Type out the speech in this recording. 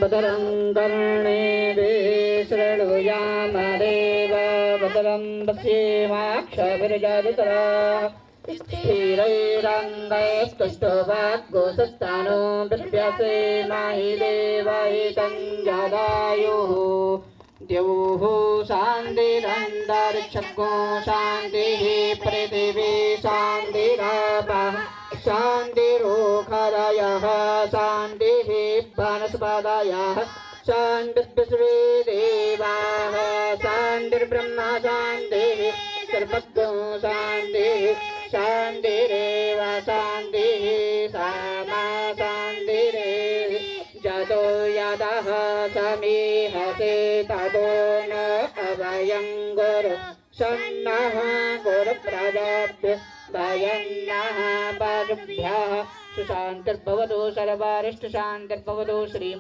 भद्रं कर्णेभिः शृणुयामदेव भद्रं पश्येमाक्षभिर्जरितरा स्थिरैरङ्गैस्तुष्टुवाग्गोसस्तानो विद्यासे माहि देवहितं जदायुः द्यौः शान्तिरन्तरिक्षगो शान्तिः पृथिवी शान्तिरापः शान्तिरोषधयः शान्तिः वनस्पतयः शान्तिर्विश्वे देवाः शान्तिर्ब्रह्म शान्तिः सर्वज्ञो शान्तिः शान्तिरेव शान्तिः सामा शान्तिरेव जतो यतः समीहसे ततो न अभयं गुरु सन्नः गुरुप्रजाभ्यः भयन्नः पशुभ्यः सुशान्तिर्भवतु सर्वारिष्टशान्तिर्भवतु श्री